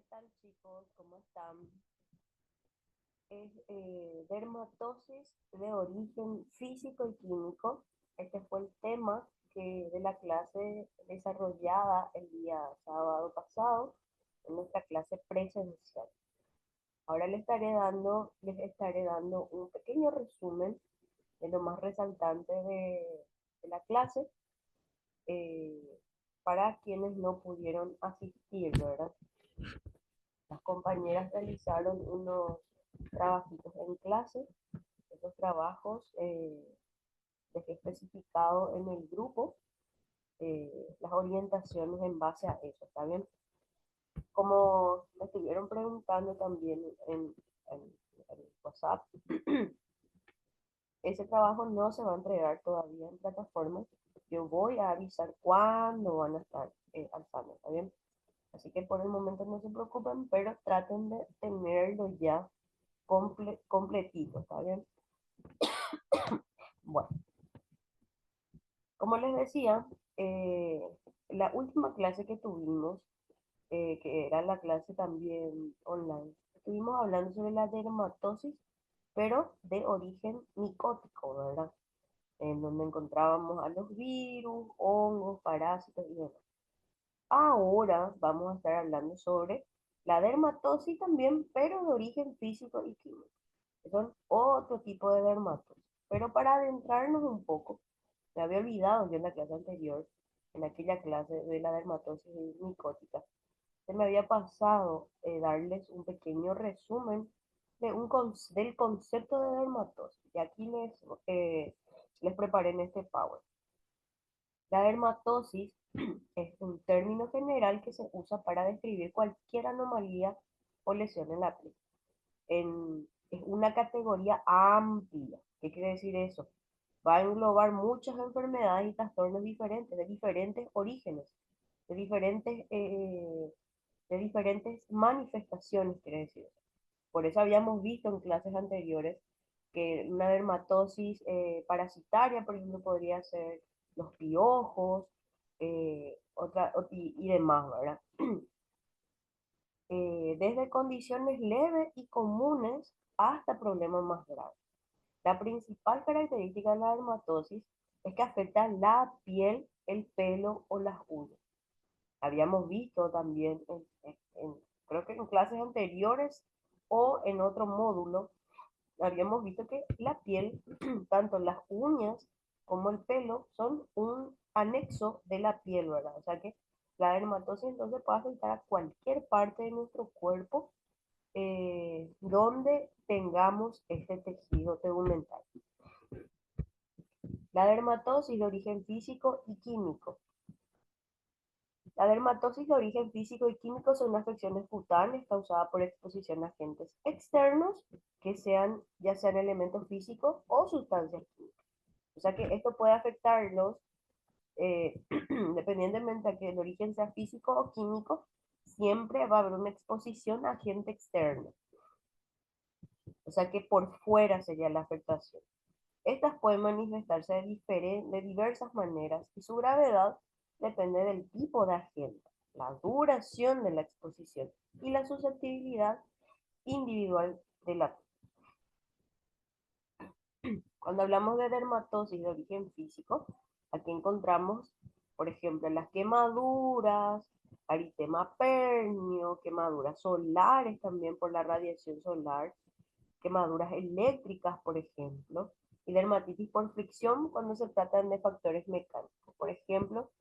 tal, chicos? ¿Cómo están? Es dermatosis de origen físico y químico. Este fue el tema de la clase desarrollada el día sábado pasado en nuestra clase presencial. Ahora les estaré dando un pequeño resumen de lo más resaltante de la clase eh, para quienes no pudieron asistir, ¿verdad? Las compañeras realizaron unos trabajitos en clase. Esos trabajos dejé especificado en el grupo las orientaciones en base a eso, ¿está bien? Como me estuvieron preguntando también en, en WhatsApp, ese trabajo no se va a entregar todavía en plataforma. Yo voy a avisar cuándo van a estar alzando, ¿está bien? Así que por el momento no se preocupen, pero traten de tenerlo ya completito, ¿está bien? Bueno, como les decía, eh, la última clase que tuvimos, que era la clase también online, estuvimos hablando sobre la dermatosis, pero de origen micótico, ¿verdad? En donde encontrábamos a los virus, hongos, parásitos y demás. Ahora vamos a estar hablando sobre la dermatosis también, pero de origen físico y químico. Son otro tipo de dermatosis. Pero para adentrarnos un poco, me había olvidado yo en la clase anterior, en aquella clase de la dermatosis micótica, se me había pasado darles un pequeño resumen del concepto de dermatosis. Y aquí les preparé en este Power. La dermatosis es un término general que se usa para describir cualquier anomalía o lesión en la piel. Es una categoría amplia. ¿Qué quiere decir eso? Va a englobar muchas enfermedades y trastornos diferentes, de diferentes orígenes, de diferentes, eh, de diferentes manifestaciones, quiere decir eso. Por eso habíamos visto en clases anteriores que una dermatosis parasitaria, por ejemplo, podría ser los piojos, y demás, ¿verdad? Desde condiciones leves y comunes hasta problemas más graves. La principal característica de la dermatosis es que afecta la piel, el pelo o las uñas. Habíamos visto también, creo que en clases anteriores o en otro módulo, habíamos visto que la piel, tanto las uñas como el pelo, son un anexo de la piel, ¿verdad? O sea que la dermatosis entonces puede afectar a cualquier parte de nuestro cuerpo donde tengamos este tejido tegumentario. La dermatosis de origen físico y químico. La dermatosis de origen físico y químico son afecciones cutáneas causadas por exposición a agentes externos, que sean, ya sean elementos físicos o sustancias químicas. O sea que esto puede afectarlos dependientemente de que el origen sea físico o químico, siempre va a haber una exposición a agente externo. O sea que por fuera sería la afectación. Estas pueden manifestarse de diversas maneras y su gravedad depende del tipo de agente, la duración de la exposición y la susceptibilidad individual de la. Cuando hablamos de dermatosis de origen físico, aquí encontramos, por ejemplo, las quemaduras, eritema pernio, quemaduras solares también por la radiación solar, quemaduras eléctricas, por ejemplo, y dermatitis por fricción cuando se tratan de factores mecánicos. Por ejemplo,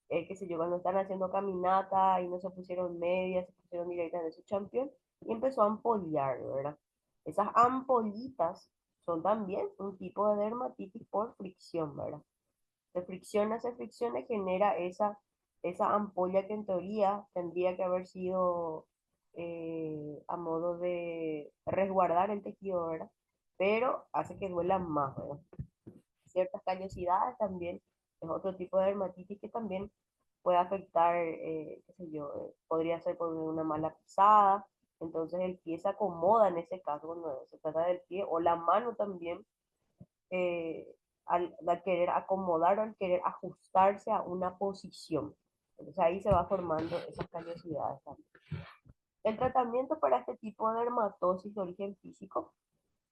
qué sé yo, cuando están haciendo caminata y no se pusieron medias, se pusieron directamente su champión y empezó a ampollar, ¿verdad? Esas ampollitas son también un tipo de dermatitis por fricción, ¿verdad? Se fricciona y genera esa ampolla que en teoría tendría que haber sido a modo de resguardar el tejido, ¿verdad? Pero hace que duela más, ¿verdad? Ciertas callosidades también es otro tipo de dermatitis que también puede afectar, qué sé yo, podría ser por una mala pisada, entonces el pie se acomoda en ese caso cuando se trata del pie, o la mano también, eh, al querer acomodar o al querer ajustarse a una posición. Entonces ahí se va formando esas callosidades también. El tratamiento para este tipo de dermatosis de origen físico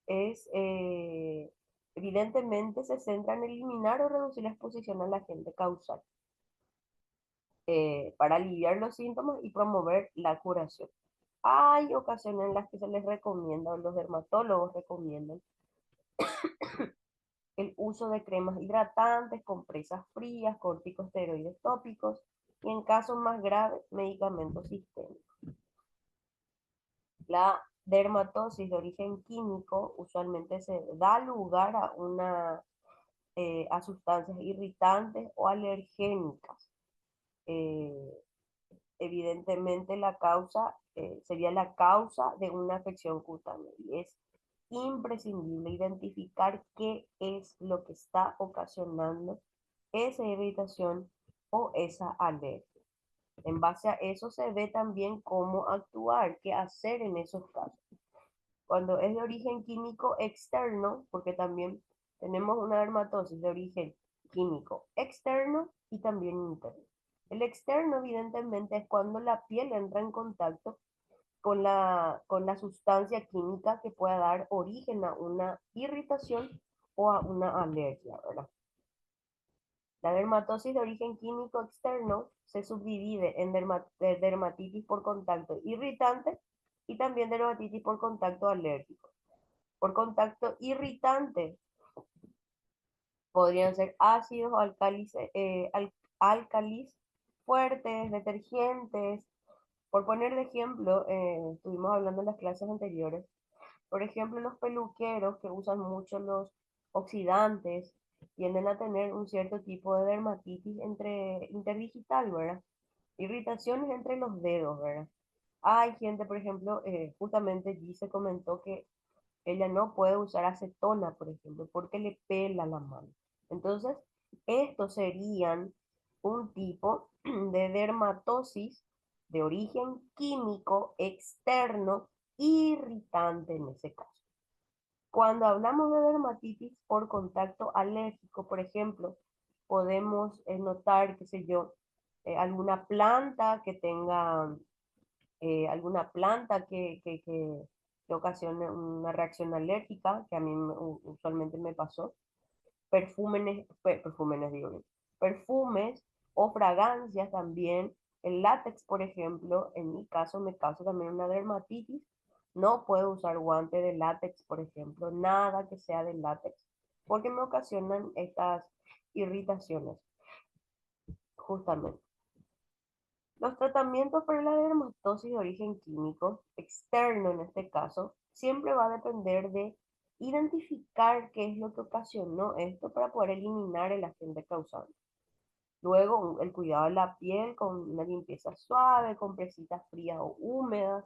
es, evidentemente, se centra en eliminar o reducir la exposición al agente causal para aliviar los síntomas y promover la curación. Hay ocasiones en las que se les recomienda, o los dermatólogos recomiendan, el uso de cremas hidratantes, compresas frías, corticosteroides tópicos y en casos más graves, medicamentos sistémicos. La dermatosis de origen químico usualmente se da lugar a sustancias irritantes o alergénicas. Eh, Evidentemente la causa sería la causa de una afección cutánea y es imprescindible identificar qué es lo que está ocasionando esa irritación o esa alergia. En base a eso se ve también cómo actuar, qué hacer en esos casos. Cuando es de origen químico externo, porque también tenemos una dermatosis de origen químico externo y también interno. El externo, evidentemente, es cuando la piel entra en contacto con la sustancia química que pueda dar origen a una irritación o a una alergia, ¿verdad? La dermatosis de origen químico externo se subdivide en dermatitis por contacto irritante y también dermatitis por contacto alérgico. Por contacto irritante podrían ser ácidos o álcalis fuertes, detergentes. Por poner de ejemplo, estuvimos hablando en las clases anteriores, por ejemplo, los peluqueros que usan mucho los oxidantes tienden a tener un cierto tipo de dermatitis interdigital, ¿verdad? Irritaciones entre los dedos, ¿verdad? Hay gente, por ejemplo, justamente Gise comentó que ella no puede usar acetona, por ejemplo, porque le pela la mano. Entonces, estos serían un tipo de dermatosis de origen químico externo irritante en ese caso. Cuando hablamos de dermatitis por contacto alérgico, por ejemplo, podemos notar, qué sé yo, alguna planta que tenga, alguna planta que ocasione una reacción alérgica, que a mí usualmente me pasó, perfumes o fragancias también. El látex, por ejemplo, en mi caso me causa también una dermatitis. No puedo usar guante de látex, por ejemplo, nada que sea de látex, porque me ocasionan estas irritaciones, justamente. Los tratamientos para la dermatosis de origen químico, externo en este caso, siempre va a depender de identificar qué es lo que ocasionó esto para poder eliminar el agente causante. Luego, el cuidado de la piel con una limpieza suave, compresitas frías o húmedas,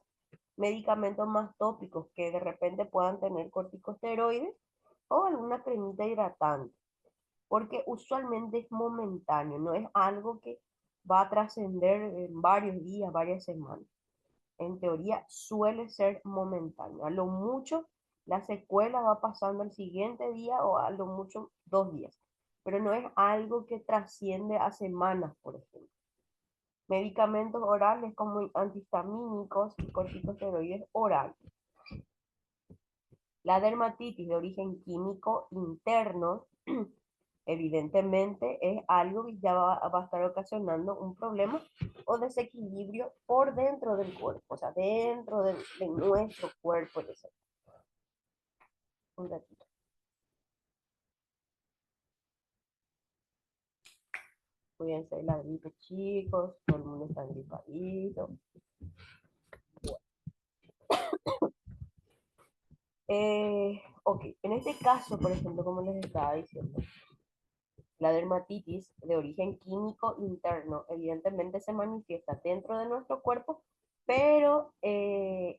medicamentos más tópicos que de repente puedan tener corticosteroides o alguna cremita hidratante, porque usualmente es momentáneo, no es algo que va a trascender en varios días, varias semanas. En teoría suele ser momentáneo. A lo mucho la secuela va pasando al siguiente día o a lo mucho 2 días, pero no es algo que trasciende a semanas, por ejemplo. Medicamentos orales como antihistamínicos y corticosteroides orales. La dermatitis de origen químico interno, evidentemente, es algo que ya va a estar ocasionando un problema o desequilibrio por dentro del cuerpo, o sea, dentro de nuestro cuerpo. Un ratito. Cuídense de la gripe, chicos, todo el mundo está gripadito. Ok, en este caso, por ejemplo, como les estaba diciendo, la dermatitis de origen químico interno evidentemente se manifiesta dentro de nuestro cuerpo, pero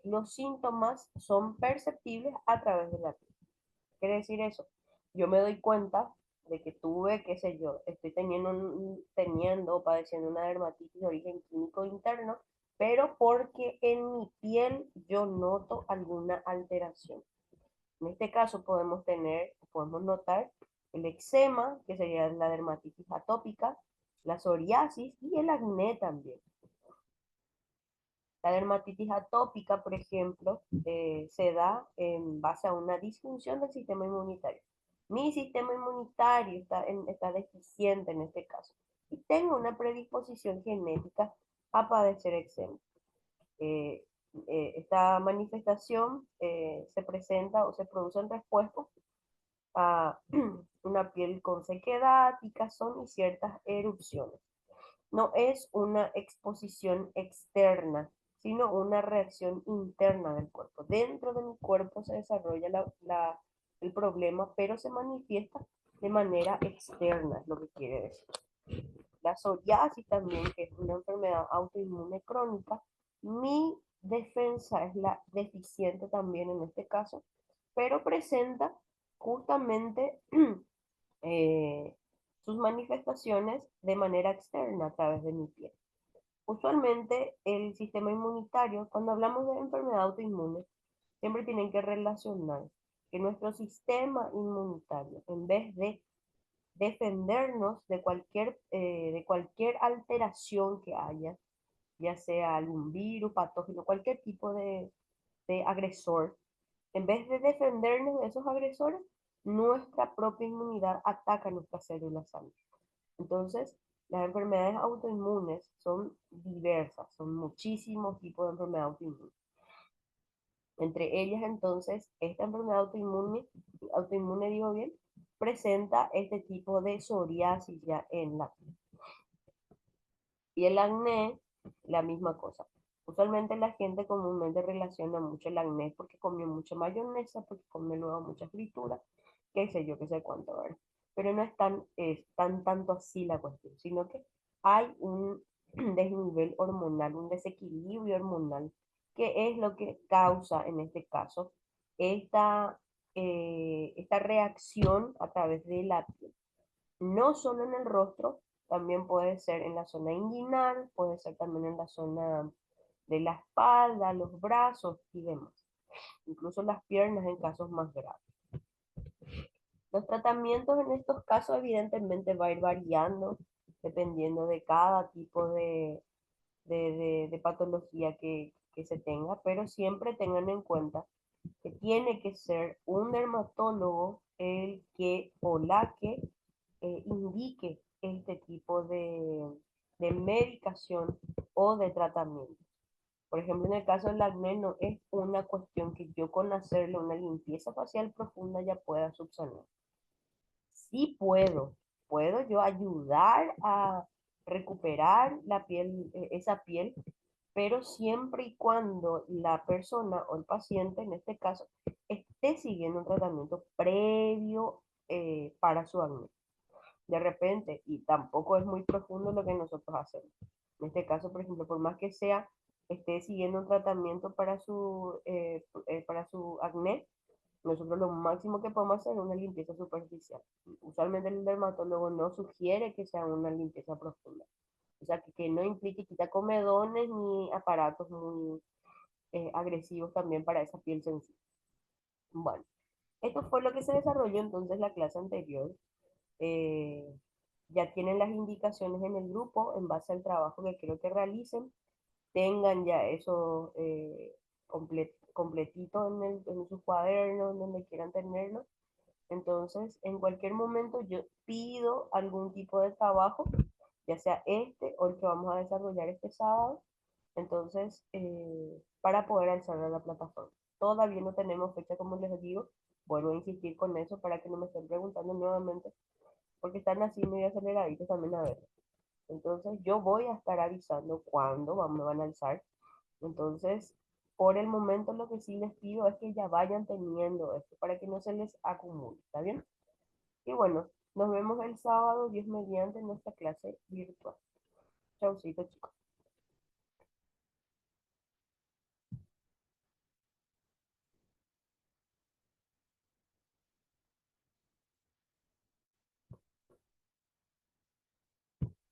los síntomas son perceptibles a través de la piel. ¿Qué quiere decir eso? Yo me doy cuenta de que tuve, qué sé yo, estoy teniendo o padeciendo una dermatitis de origen químico interno, pero porque en mi piel yo noto alguna alteración. En este caso podemos notar el eczema, que sería la dermatitis atópica, la psoriasis y el acné también. La dermatitis atópica, por ejemplo, se da en base a una disfunción del sistema inmunitario. Mi sistema inmunitario está deficiente en este caso y tengo una predisposición genética a padecer eczema. Eh, Esta manifestación se presenta o se produce en respuesta a una piel con sequedad, picazón y ciertas erupciones. No es una exposición externa, sino una reacción interna del cuerpo. Dentro de mi cuerpo se desarrolla el problema, pero se manifiesta de manera externa, es lo que quiere decir. La psoriasis también, que es una enfermedad autoinmune crónica, mi defensa es la deficiente también en este caso, pero presenta justamente eh, sus manifestaciones de manera externa a través de mi piel. Usualmente el sistema inmunitario, cuando hablamos de enfermedad autoinmune, siempre tienen que relacionar que nuestro sistema inmunitario, en vez de defendernos de cualquier alteración que haya, ya sea algún virus, patógeno, cualquier tipo de agresor, en vez de defendernos de esos agresores, nuestra propia inmunidad ataca nuestras células sanas. Entonces, las enfermedades autoinmunes son diversas, son muchísimos tipos de enfermedad autoinmune. Entre ellas, entonces, esta enfermedad autoinmune digo bien, presenta este tipo de psoriasis ya en la piel. Y el acné, la misma cosa. Usualmente la gente comúnmente relaciona mucho el acné porque comió mucha mayonesa, porque comió luego mucha fritura, qué sé yo, qué sé cuánto, ¿verdad? Pero no es tan tanto así la cuestión, sino que hay un desnivel hormonal, un desequilibrio hormonal, que es lo que causa en este caso esta, esta reacción a través de la piel. No solo en el rostro, también puede ser en la zona inguinal, puede ser también en la zona de la espalda, los brazos y demás. Incluso las piernas en casos más graves. Los tratamientos en estos casos evidentemente va a ir variando dependiendo de cada tipo de patología que se tenga, pero siempre tengan en cuenta que tiene que ser un dermatólogo el que o la que indique este tipo de medicación o de tratamiento. Por ejemplo, en el caso del acné no es una cuestión que yo con hacerle una limpieza facial profunda ya pueda subsanar. Sí puedo yo ayudar a recuperar la piel, esa piel, pero siempre y cuando la persona o el paciente, en este caso, esté siguiendo un tratamiento previo para su acné. De repente, y tampoco es muy profundo lo que nosotros hacemos. En este caso, por ejemplo, por más que sea, esté siguiendo un tratamiento para su acné, nosotros lo máximo que podemos hacer es una limpieza superficial. Usualmente el dermatólogo no sugiere que sea una limpieza profunda. O sea, que no implique quitar comedones ni aparatos muy agresivos también para esa piel sensible. Bueno, esto fue lo que se desarrolló entonces la clase anterior. Eh, ya tienen las indicaciones en el grupo en base al trabajo que quiero que realicen. Tengan ya eso completito en sus cuadernos, donde quieran tenerlo. Entonces, en cualquier momento yo pido algún tipo de trabajo, ya sea este o el que vamos a desarrollar este sábado, entonces, para poder alzar a la plataforma. Todavía no tenemos fecha, como les digo, vuelvo a insistir con eso para que no me estén preguntando nuevamente, porque están así medio aceleraditos también a ver. Entonces, yo voy a estar avisando cuándo me van a alzar. Entonces, por el momento lo que sí les pido es que ya vayan teniendo esto para que no se les acumule, ¿está bien? Y bueno, nos vemos el sábado, Dios mediante, en nuestra clase virtual. Chaucito, chicos.